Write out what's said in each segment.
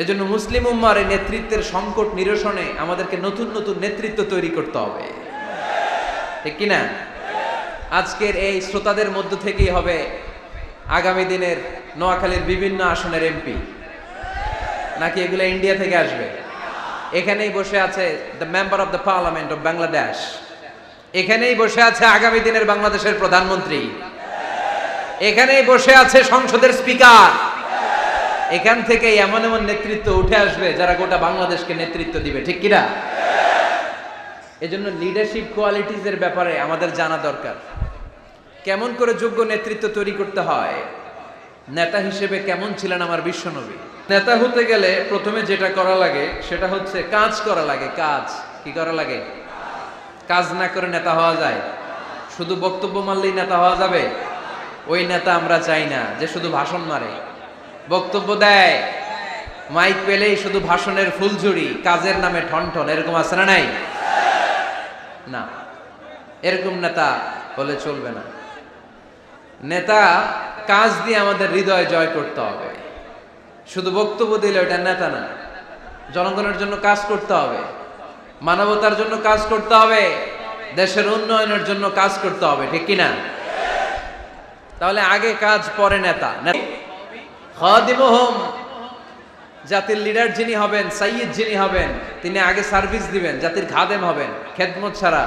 এজন্য মুসলিম উম্মার এই নেতৃত্বের সংকট নিরসনে আমাদেরকে নতুন নতুন নেতৃত্ব তৈরি করতে হবে, ঠিক কিনা? আজকের এই শ্রোতাদের মধ্য থেকেই হবে আগামী দিনের নোয়াখালীর বিভিন্ন আসনের এমপি, নাকি এগুলো ইন্ডিয়া থেকে আসবে? এখানেই বসে আছে the member of the parliament of Bangladesh, এখানেই বসে আছে আগামী দিনের বাংলাদেশের প্রধানমন্ত্রী, এখানেই বসে আছে সংসদের স্পিকার। এখান থেকে এমন এমন নেতৃত্ব উঠে আসবে যারা গোটা বাংলাদেশকে নেতৃত্ব দিবে, ঠিক কিনা? এজন্য লিডারশিপ কোয়ালিটিজ এর ব্যাপারে আমাদের জানা দরকার। কেমন করে যোগ্য নেতৃত্ব তৈরি করতে হয়, নেতা হিসেবে কেমন ছিলেন আমার বিশ্বনবী। নেতা হতে গেলে প্রথমে যেটা করা লাগে সেটা হচ্ছে কাজ করা লাগে। কাজ কি করা লাগে? কাজ না করে নেতা হওয়া যায়? শুধু বক্তব্য মারলেই নেতা হওয়া যাবে? ওই নেতা আমরা চাই না যে শুধু ভাষণ মারে, বক্তব্য দেয়, মাইক পেলেই শুধু ভাষণের ফুলঝুরি, কাজের নামে ঠনঠন। এরকম আছে না নাই? না, এরকম নেতা হলে চলবে না। নেতা কাজ দিয়ে আমাদের হৃদয় জয় করতে হবে। শুধু বক্তব্য দিলে ওটা নেতা না। জনগণের জন্য কাজ করতে হবে, মানবতার জন্য কাজ করতে হবে, দেশের উন্নয়নের জন্য কাজ করতে হবে, ঠিক কিনা? তাহলে আগে কাজ পরে নেতা। খাদিমুহুম, জাতির লিডার যিনি হবেন, সাইয়্যিদ যিনি হবেন, তিনি আগে সার্ভিস দিবেন, জাতির খাদেম হবেন। খেদমত ছাড়া,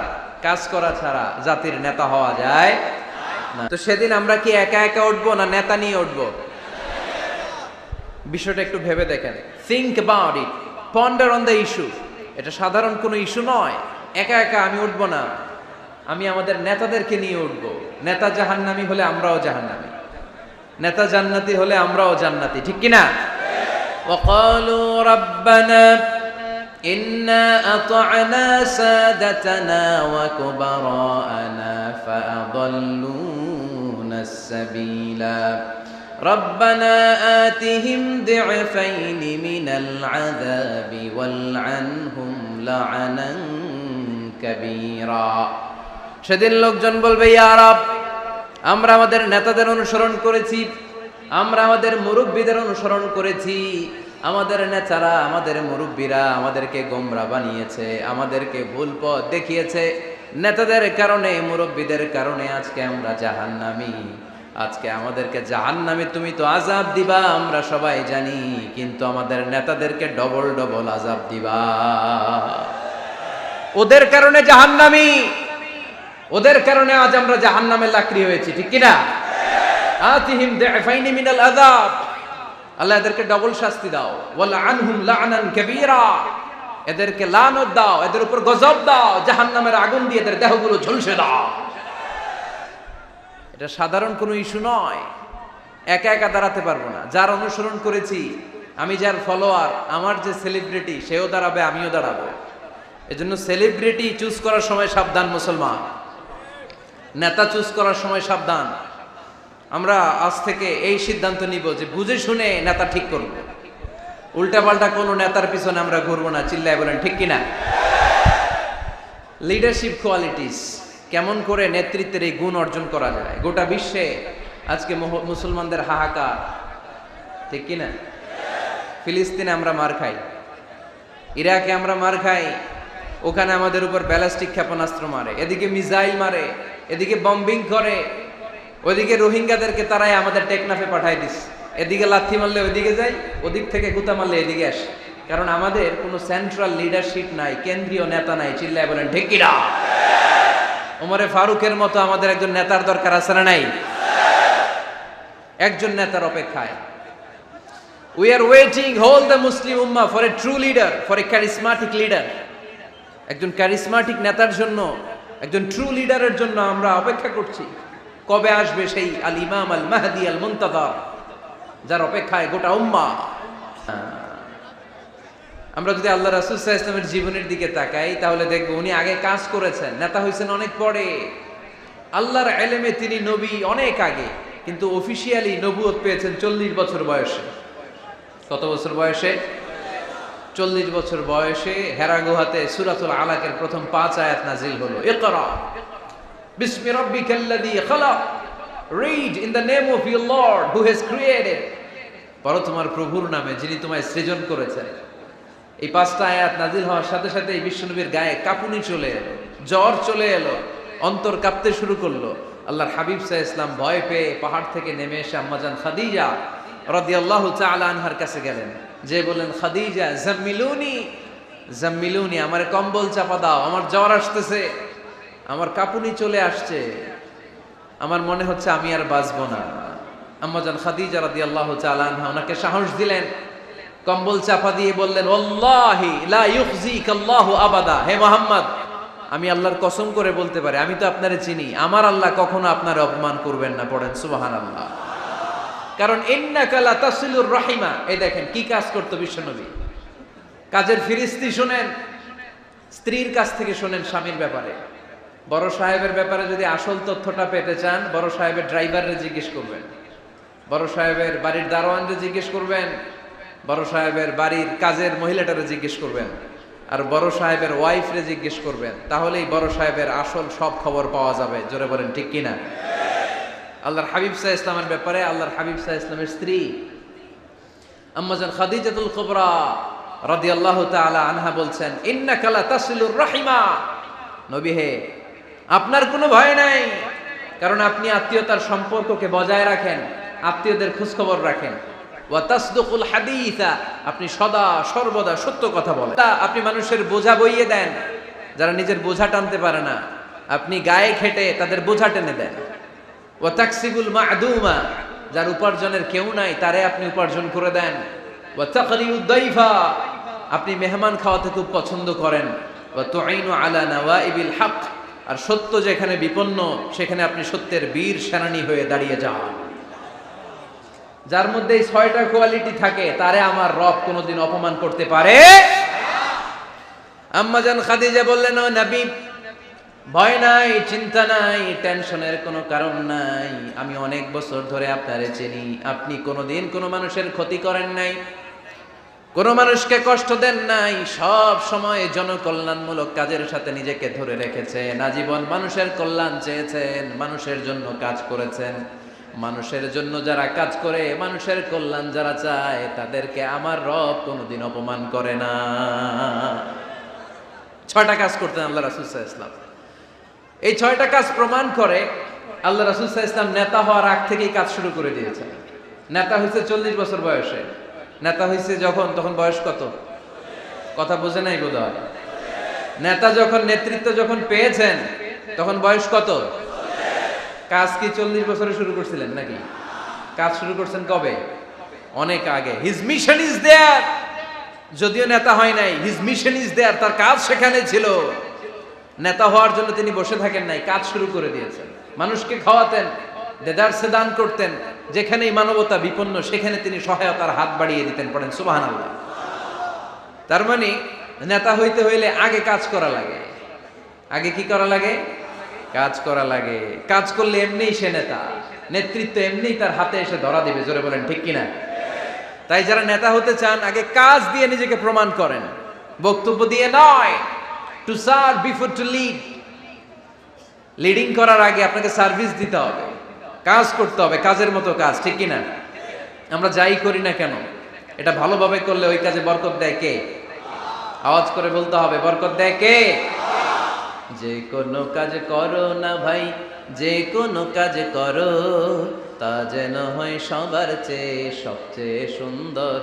কাজ করা ছাড়া জাতির নেতা হওয়া যায় না। তো সেদিন আমরা কি একা একা উঠবো না নেতা নিয়ে উঠবো? বিষয়টা একটু ভেবে দেখেন। Think about it, ponder on the issue. এটা সাধারণ কোনো ইস্যু নয়। একা একা আমি উঠবো না, আমি আমাদের নেতাদেরকে নিয়ে উঠবো। নেতা জাহান্নামী হলে আমরাও জাহান্নামী, নেতা জান্নাতি হলে আমরাও জান্নাতি, ঠিক কিনা? وقالوا ربنا إنا أطعنا سادتنا وكبراءنا فأضلونا السبيلا ربنا آتهم ضعفين من العذاب والعنهم لعنا كبيرا। সেদিন লোকজন বলবে, ইয়া রব, আমরা আমাদের নেতাদের অনুসরণ করেছি, আমরা আমাদের মুরব্বীদের অনুসরণ করেছি, আমাদের নেতারা, আমাদের মুরব্বীরা আমাদেরকে গোমরা বানিয়েছে, আমাদেরকে ভুল পথ দেখিয়েছে। নেতাদের কারণে, মুরব্বীদের কারণে আজকে আমরা জাহান্নামী। আজকে আমাদেরকে জাহান্নামে তুমি তো আযাব দিবা, আমরা সবাই জানি, কিন্তু আমাদের নেতাদেরকে ডবল ডবল আযাব দিবা। ওদের কারণে জাহান্নামী, ওদের কারণে আজ আমরা জাহান্নামের লাকড়ি হয়েছি, ঠিক কিনা? আতিহিম দি'ফাইনি মিনাল আযাব, আল্লাহ এদেরকে ডবল শাস্তি দাও। ওয়ালা আনহুম লা'নান কাবীরা, এদেরকে লানত দাও, এদের উপর গজব দাও, জাহান্নামের আগুন দিয়ে এদের দেহগুলো ঝলসে দাও। এটা সাধারণ কোনো ইস্যু নয়। একা একা দাঁড়াতে পারবো না। যার অনুসরণ করেছি, আমি যার ফলোয়ার, আমার যে সেলিব্রিটি, সেও দাঁড়াবে, আমিও দাঁড়াবো। এজন্য সেলিব্রিটি চুজ করার সময় সাবধান মুসলমান, নেতা চুজ করার সময় সাবধান। আমরা আজ থেকে এই সিদ্ধান্ত নিব যে বুঝে শুনে নেতা ঠিক করব, উল্টাপাল্টা কোনো নেতার পিছনে আমরা ঘুরবো না। চিল্লায় বলেন ঠিক কিনা? লিডারশিপ কোয়ালিটিস, কেমন করে নেতৃত্বের এই গুণ অর্জন করা যায়। গোটা বিশ্বে আজকে মুসলমানদের হাহাকার, ঠিক কিনা? ফিলিস্তিনে আমরা মার খাই, ইরাকে আমরা মার খাই, ওখানে আমাদের উপর ব্যালিস্টিক ক্ষেপণাস্ত্র মারে, এদিকে মিসাইল মারে, এদিকে বম্বিং করে, ওইদিকে রোহিঙ্গাদেরকে তারাই আমাদের টেকনাফে পাঠায় দিস। এদিকে লাথি মারলে ওইদিকে যাই, ওদিক থেকে গুতা মারলে এদিকে আসে। কারণ আমাদের কোনো সেন্ট্রাল লিডারশিপ নাই, কেন্দ্রীয় নেতা নাই। চিল্লায় বলেন ঠিক কিনা? ওমরে ফারুকের মতো আমাদের একজন নেতার দরকার আছে না নাই? একজন নেতার অপেক্ষায়। We are waiting, all the Muslim Ummah, for a true leader, for a charismatic leader. একজন ক্যারিসমাটিক নেতার জন্য, একজন ট্রু লিডারের জন্য আমরা অপেক্ষা করছি। কবে আসবে সেই আল ইমাম আল মাহদি আল মুনতাযর, যার অপেক্ষায় গোটা উম্মাহ। আমরা যদি আল্লাহ রাসূল সাল্লাল্লাহু আলাইহি ওয়াসাল্লামের জীবনের দিকে তাকাই, তাহলে দেখব উনি আগে কাজ করেছেন, নেতা হয়েছেন অনেক পরে। আল্লাহর ইলমে তিনি নবী অনেক আগে, কিন্তু অফিশিয়ালি নবুয়ত পেয়েছেন 40 বছর বয়সে। কত বছর বয়সে? 40 বছর বয়সে হেরা গুহাতে সূরাতুল আলাকের প্রথম 5 আয়াত নাজিল হলো। ইকরা বিসমি রাব্বিকাল্লাযী খালাক, read in the name of your Lord who has created. পড়ো তোমার প্রভুর নামে যিনি তোমায় সৃজন করেছেন। এই 5টা আয়াত নাজিল হওয়ার সাথে সাথে এই বিশ্বনবীর গায়ে কাঁপুনি চলে এলো, জ্বর চলে এলো, অন্তর কাঁপতে শুরু করলো। আল্লাহর হাবিব সাল্লাল্লাহু আলাইহি ওয়াসাল্লাম ভয় পেয়ে পাহাড় থেকে নেমে এসে আম্মাজান খাদিজা রাদিয়াল্লাহু তাআলা আনহার কাছে গেলেন, যে বললেন, খাদিজা জাম্মিলুনি জাম্মিলুনি, আমারে কম্বল চাপা দাও, আমার জ্বর আসতেছে, আমার কাঁপুনি চলে আসছে, আমার মনে হচ্ছে আমি আর বাঁচবো না। আম্মাজান খাদিজা রাদিয়াল্লাহু তাআলা আনহা ওনাকে সাহস দিলেন, কম্বল চাপা দিয়ে বললেন, ওয়াল্লাহি লা ইউখজিকাল্লাহু আবাদা, হে মুহাম্মদ, আমি আল্লাহর কসম করে বলতে পারি, আমি তো আপনারে চিনি, আমার আল্লাহ কখনো আপনার অপমান করবেন না। পড়েন সুবহানাল্লাহ। কারণ ইন্নাকা লা তাসিলুর রাহিমা, এই দেখেন কি কাজ করতো বিশ্বনবী। কাজের ফিরিস্তি শুনেন, স্ত্রীর কাছ থেকে শুনেন স্বামীর ব্যাপারে। বড় সাহেবের ব্যাপারে যদি আসল তথ্যটা পেতে চান, বড় সাহেবের ড্রাইভাররে জিজ্ঞেস করবেন, বড় সাহেবের বাড়ির দারোয়ানরে জিজ্ঞেস করবেন, বড় সাহেবের বাড়ির কাজের মহিলাটারে জিজ্ঞেস করবেন, আর বড় সাহেবের ওয়াইফরে জিজ্ঞেস করবেন, তাহলেই বড় সাহেবের আসল সব খবর পাওয়া যাবে। জোরে বলেন ঠিক কিনা? আল্লাহর হাবিব সাল্লাল্লাহু আলাইহি ওয়াসাল্লামের ব্যাপারে আল্লাহর হাবিব সাল্লাল্লাহু আলাইহি ওয়াসাল্লামের স্ত্রী আম্মাজান খাদিজাতুল কুবরা রাদিয়াল্লাহু তাআলা আনহা বলছেন, ইন্নাকা লা তাসিলুর রাহিমা, নবী হে, আপনার কোনো ভয় নাই, কারণ আপনি আত্মীয়তার সম্পর্ককে বজায় রাখেন, আত্মীয়দের খোঁজ খবর রাখেন। ওয়া তাসদুকুল হাদিসা, আপনি সদা সর্বদা সত্য কথা বলেন। আপনি মানুষের বোঝা বইয়ে দেন, যারা নিজের বোঝা টানতে পারে না, আপনি গায়ে খেটে তাদের বোঝা টেনে দেন। ওয়া তাকসিবুল মা'দুমা, যার উপার্জনের কেউ নাই তারে আপনি উপার্জন করে দেন। ওয়া তাকরিউদ দাইফা, আপনি মেহমান খাওয়াতে খুব পছন্দ করেন। ওয়া তুঈনু আলা নাওয়াইবিল হক, আর সত্য যেখানে বিপন্ন সেখানে আপনি সত্যের বীর সেনানী হয়ে দাঁড়িয়ে যান। যার মধ্যে এই 6টা কোয়ালিটি থাকে, তারে আমার রব কোনোদিন অপমান করতে পারে। আম্মাজান খাদিজা বললেন, ও নবী, ভয় নাই, চিন্তা নাই, টেনশনের কোনো কারণ নাই, আমি অনেক বছর ধরে আপনারে চিনি, আপনি কোনোদিন কোনো মানুষের ক্ষতি করেন নাই, কোনো মানুষকে কষ্ট দেন নাই, সব সময় জনকল্যাণমূলক কাজের সাথে নিজেকে ধরে রেখেছেন, আজীবন মানুষের কল্যাণ চেয়েছেন, মানুষের জন্য কাজ করেছেন। মানুষের জন্য যারা কাজ করে, মানুষের কল্যাণ যারা চায়, তাদেরকে আমার রব কোনোদিন অপমান করে না। 6টা কাজ করতেন আল্লাহ রাসূল সাল্লাল্লাহু আলাইহি ওয়াসাল্লাম। এই 6টা কাজ প্রমাণ করে আল্লাহ রাসূল সাল্লাল্লাহু আলাইহি ওয়াসাল্লাম নেতা হওয়ার আগ থেকেই কাজ শুরু করে দিয়েছেন। নেতা হয়েছে 40 বছর বয়সে। নেতা হয়েছে যখন, তখন বয়স কত? কথা বোঝে নাই বোধহয়। নেতা যখন, নেতৃত্ব যখন পেয়েছেন, তখন বয়স কত? কাজ কি 40 বছরে শুরু করছিলেন নাকি? কাজ শুরু করছেন কবে? অনেক আগে। হিজ মিশন ইজ দেয়ার, যদিও নেতা হয় নাই, হিজ মিশন ইজ দেয়ার, তার কাজ সেখানে ছিল। নেতা হওয়ার জন্য তিনি বসে থাকেন নাই, কাজ শুরু করে দিয়েছেন। মানুষকে খাওয়াতেন, দেদারসে দান করতেন, যেখানেই মানবতা বিপন্ন সেখানে তিনি সহায়তার হাত বাড়িয়ে দিতেন। পড়েন সুবহানাল্লাহ। তার মানে নেতা হইতে হইলে আগে কাজ করা লাগে। আগে কি করা লাগে? কাজ করা লাগে। কাজ করলে এমনিই সে নেতা, নেতৃত্ব এমনিই তার হাতে এসে ধরা দিবে। জোরে বলেন ঠিক কিনা? তাই যারা নেতা হতে চান, আগে কাজ দিয়ে নিজেকে প্রমাণ করেন, বক্তব্য দিয়ে নয়। To serve before to lead. Leading করার আগে আপনাকে সার্ভিস দিতে হবে, কাজ করতে হবে, কাজের মতো কাজ। ঠিক কিনা? আমরা যাই করি না কেন, এটা ভালোভাবে করলে ওই কাজে বরকত দেয় কে? আওয়াজ করে বলতে হবে, বরকত দেয় কে? যে কোনো কাজ করো না ভাই, যে কোনো কাজ করো, তা যেন হয় সবার চেয়ে সবচেয়ে সুন্দর।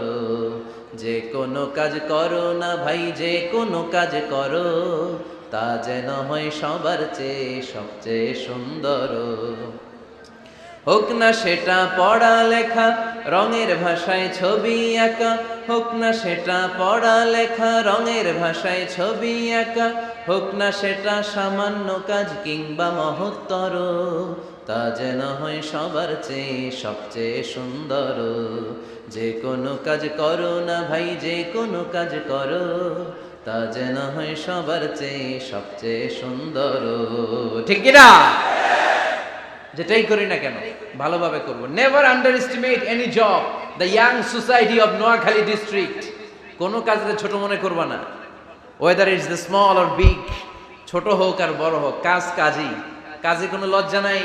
যে কোনো কাজ করো না ভাই, যে কোনো কাজ করো, তা যেন হয় সবার চেয়ে সবচেয়ে সুন্দর। হোক না সেটা পড়া লেখা, রঙের ভাষায় ছবি আঁকা, হোক না সেটা পড়া লেখা, রঙের ভাষায় ছবি আঁকা, হোক না সেটা সামান্য কাজ কিংবা মহত্তর, তা যেন হয় সবার চেয়ে সবচেয়ে সুন্দর। যে কোনো কাজ করো না ভাই, যে কোনো কাজ করো, তা যেন হয় সবার চেয়ে সবচেয়ে সুন্দর। ঠিক কিনা? যেটাই করি না কেন ভালোভাবে করব। Never under estimate any job. The young society of Noakhali district. কোনো কাজে ছোট মনে করবা না, whether it's the small or big, ছোট হোক আর বড় হোক, কাজ কাজই। কাজে কোনো লজ্জা নাই,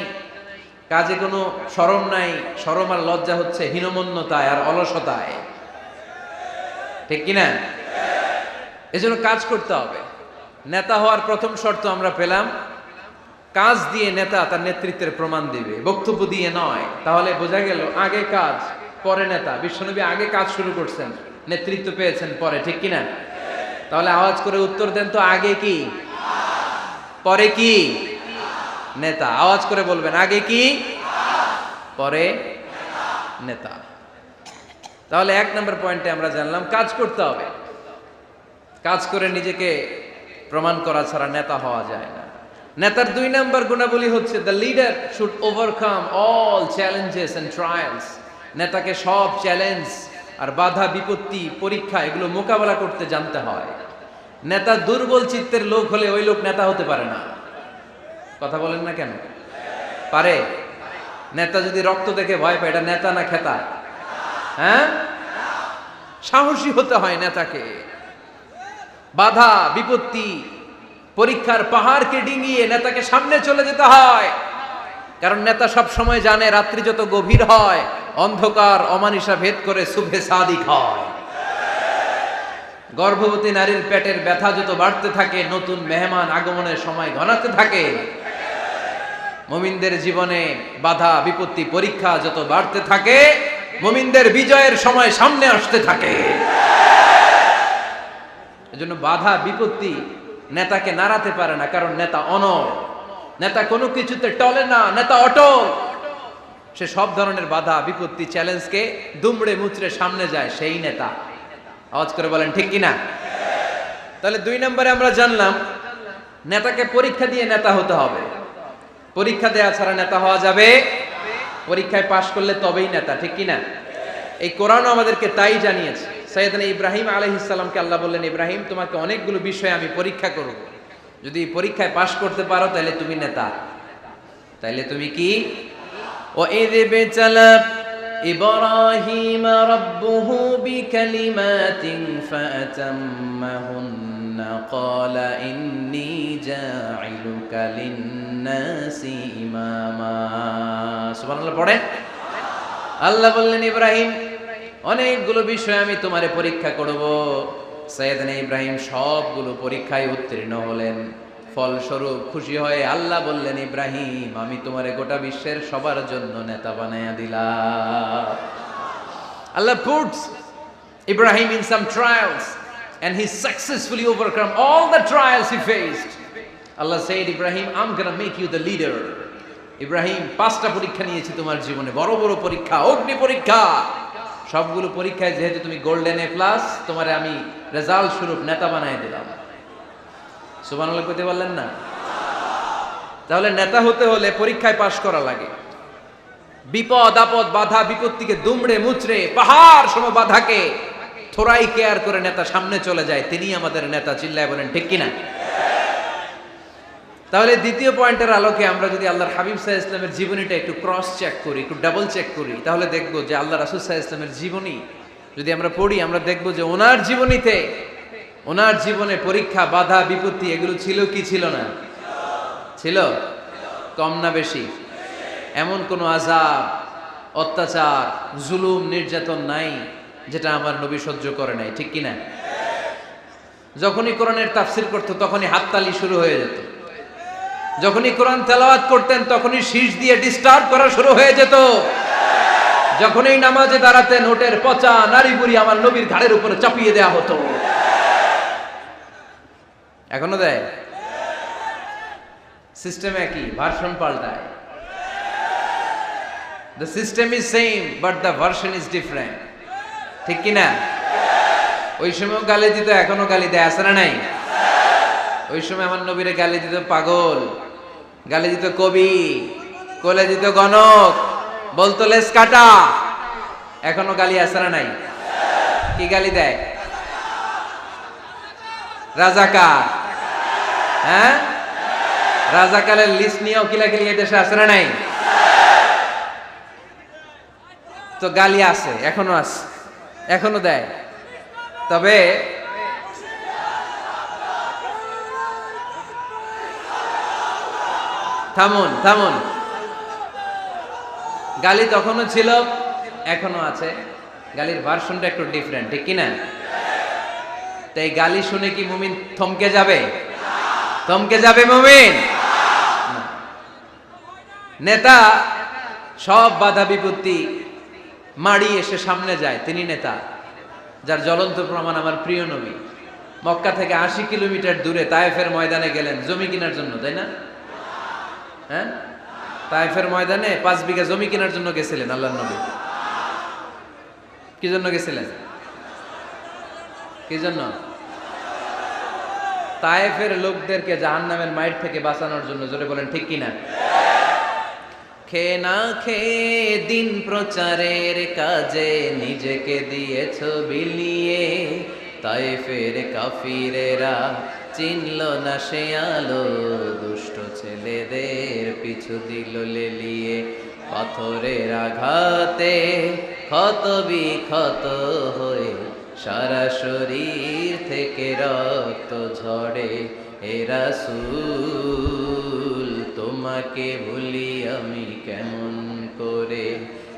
কাজে কোনো শরম নাই, শরম আর লজ্জা হচ্ছে হীনমন্যতায় আর অলসতায়, ঠিক কিনা? এজন্য কাজ করতে হবে। নেতা হওয়ার প্রথম শর্ত আমরা পেলাম, কাজ দিয়ে নেতা তার নেতৃত্বের প্রমাণ দিবে, বক্তব্য দিয়ে নয়। তাহলে বোঝা গেল আগে কাজ পরে নেতা। বিশ্বনবী আগে কাজ শুরু করছেন, নেতৃত্ব পেয়েছেন পরে, ঠিক কিনা? তাহলে আওয়াজ করে উত্তর দেন তো, আগে কি পরে কি? নেতা। আওয়াজ করে বলবেন, আগে কি পরে নেতা। তাহলে 1 নম্বর পয়েন্টে আমরা জানলাম কাজ করতে হবে। কাজ করে নিজেকে প্রমাণ করা ছাড়া নেতা হওয়া যায় না। নেতার 2 নম্বর গুণাবলী হচ্ছে the leader should overcome all challenges and trials. নেতাকে সব চ্যালেঞ্জ আর বাধা বিপত্তি পরীক্ষা এগুলো মোকাবেলা করতে জানতে হয়। নেতা দুর্বল চিত্তের লোক হলে ওই লোক নেতা হতে পারে না। কথা বলেন না কেন? পারে? নেতা যদি রক্ত দেখে ভয় পায়, এটা নেতা না খেতা? হ্যাঁ, সাহসী হতে হয় নেতাকে। বাধা বিপত্তি পরীক্ষার পাহাড়কে ডিঙিয়ে নেতাকে সামনে চলে যেতে হয়। কারণ নেতা সব সময় জানে রাত্রি যত গভীর হয় অন্ধকার অমানিসা ভেদ করে সুবহে সাদিক হয়। গর্ভবতী নারীর পেটের ব্যথা যত বাড়তে থাকে নতুন মেহমান আগমনের সময় ঘনাতে থাকে। মুমিনদের জীবনে বাধা বিপত্তি পরীক্ষা যত বাড়তে থাকে মুমিনদের বিজয়ের সময় সামনে আসতে থাকে। এজন্য বাধা বিপত্তি নেতাকে নাড়াতে পারে না, কারণ নেতা অনড়। নেতা কোনো কিছুতে টলে না, নেতা অটল। সে সব ধরনের বাধা বিপত্তি চ্যালেঞ্জকে দুমড়ে মুচড়ে সামনে যায়, সেই নেতা। আওয়াজ করে বলেন ঠিক কিনা? তাহলে 2 নম্বরে আমরা জানলাম নেতাকে পরীক্ষা দিয়ে নেতা হতে হবে। পরীক্ষা দেয়া ছাড়া নেতা হওয়া যাবে? পরীক্ষায় পাশ করলে তবেই নেতা, ঠিক কিনা? এই কোরআন আমাদেরকে তাই জানিয়েছে। সাইয়েদনা ইব্রাহিম আলাইহিস সালামকে আল্লাহ বললেন, ইব্রাহিম তোমাকে অনেকগুলো বিষয়ে আমি পরীক্ষা করব, যদি পরীক্ষায় পাশ করতে পারো তাহলে তুমি নেতা। তাইলে তুমি কি? وَإِذِ ابْتَلَى إِبْرَاهِيمَ رَبُّهُ بِكَلِمَاتٍ فَأَتَمَّهُنَّ قَالَ إِنِّي جَاعِلُكَ لِلنَّاسِ إِمَامًا। সুবহানাল্লাহ পড়েন। আল্লাহ বললেন, ইব্রাহিম অনেকগুলো বিষয় আমি তোমারে পরীক্ষা করব। সাইয়েদনা ইব্রাহিম সবগুলো পরীক্ষায় উত্তীর্ণ হলেন। ফলস্বরূপ খুশি হয়ে আল্লাহ বললেন, ইব্রাহিম আমি তোমারে গোটা বিশ্বের সবার জন্য নেতা বানায়া দিলাম। আল্লাহ puts Ibrahim in some trials and he successfully overcome all the trials he faced. Allah said, Ibrahim, I'm gonna make you the leader. Ibrahim 5টা পরীক্ষা নিয়েছি তোমার জীবনে, বড় বড় পরীক্ষা, অগ্নি পরীক্ষা। সবগুলো পরীক্ষায় যেহেতু তুমি গোল্ডেন এ প্লাস, তোমারে আমি রেজাল্ট স্বরূপ নেতা বানায় দিলাম। সুবহানাল্লাহ কইতে বললেন না? তাহলে নেতা হতে হলে পরীক্ষায় পাশ করা লাগে। বিপদ আপদ বাধা বিপত্তিকে দুমড়ে মুচড়ে পাহাড় সম বাধাকে থোড়াই কেয়ার করে নেতা সামনে চলে যায়, তিনি আমাদের নেতা। চিল্লায় বলেন ঠিক কিনা? তাহলে দ্বিতীয় পয়েন্টের আলোকে আমরা যদি আল্লাহর হাবিব সাল্লাল্লাহু আলাইহি ওয়াসাল্লামের জীবনীটা একটু ক্রস চেক করি, একটু ডাবল চেক করি, তাহলে দেখবো যে আল্লাহ রাসূল সাল্লাল্লাহু আলাইহি ওয়াসাল্লামের জীবনী যদি আমরা পড়ি, আমরা দেখবো যে ওনার জীবনীতে, ওনার জীবনে পরীক্ষা বাধা বিপত্তি এগুলো ছিল কি ছিল না? ছিল। কম না বেশি? এমন কোনো আযাব অত্যাচার জুলুম নির্যাতন নাই যেটা আমার নবী সহ্য করে নাই, ঠিক কিনা? যখনই কোরআনের তাফসীর করতো তখনই হাততালি শুরু হয়ে যেত। যখনই কোরআন তেলাওয়াত করতেন তখনই শীষ দিয়ে ডিস্টার্ব করা শুরু হয়ে যেত। যখনই নামাজে দাঁড়াতেন ওটের পচা নারী বুড়ি আমার নবীর ঘাড়ের উপরে চাপিয়ে দেয়া হতো। এখনো দেয়? সিস্টেম একই, ভার্সন পাল্টায়। The system is same but the version is different, ঠিক কিনা? ওই সময় গালি দিত, এখনো গালি দেয়, আছে না নাই? ওই সময় আমার নবীরে গালি দিত পাগল, গালি দিত কবি, কোলে দিত গণক, বলতো লেস কাটা। এখনো গালি আছে না নাই? কি গালি দেয়? রাজাকার। হ্যাঁ, রাজাকারের লিস্ট নিয়েও কিলাকিলি এই দেশে আছে না নাই? তো গালি আছে, এখনো আছে, এখনো দেয়। তবে থামুন থামুন, গালি তখনও ছিল, এখনো আছে, গালির ভার্সনটা একটু ডিফারেন্ট, ঠিক কিনা? তাই গালি শুনে কি মুমিন থমকে যাবে? থমকে যাবে মুমিন? না। নেতা সব বাধা বিপত্তি মাড়ি এসে সামনে যায়, তিনি নেতা, যার জ্বলন্ত প্রমাণ আমার প্রিয় নবী। মক্কা থেকে ৮০ কিলোমিটার দূরে তায়েফের ময়দানে গেলেন জমি কেনার জন্য, তাই না? হ্যাঁ, তায়েফের ময়দানে ৫ বিঘা জমি কেনার জন্য গেছিলেন আল্লাহর নবী। কি জন্য গেছিলেন? কি জন্য? তায়েফের লোকদেরকে জাহান্নামের মাইর থেকে বাঁচানোর জন্য। জোরে বলেন ঠিক কিনা? খেয়ে না খেয়ে দিন প্রচারের কাজে নিজেকে দিয়েছ বিলিয়ে, তায়েফের কাফিরেরা চিনল না সে আলো, দুষ্ট ছেলেদের পিছু দিল লেলিয়ে, পাথরের আঘাতে ক্ষত বিক্ষত হয়ে সারা শরীর থেকে রক্ত ঝরে। হে রাসূল তোমাকে ভুলি আমি কেমন করে,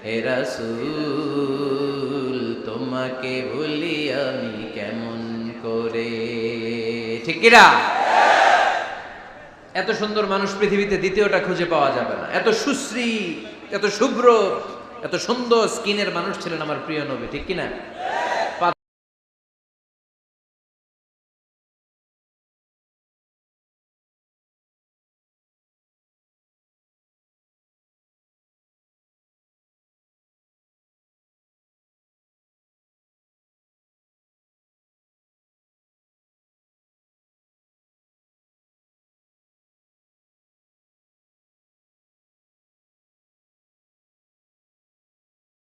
হে রাসূল তোমাকে ভুলি আমি কেমন করে। ঠিক কিনা? এত সুন্দর মানুষ পৃথিবীতে দ্বিতীয়টা খুঁজে পাওয়া যাবে না। এত সুশ্রী, এত শুভ্র, এত সুন্দর স্কিনের মানুষ ছিলেন আমার প্রিয় নবী, ঠিক কিনা?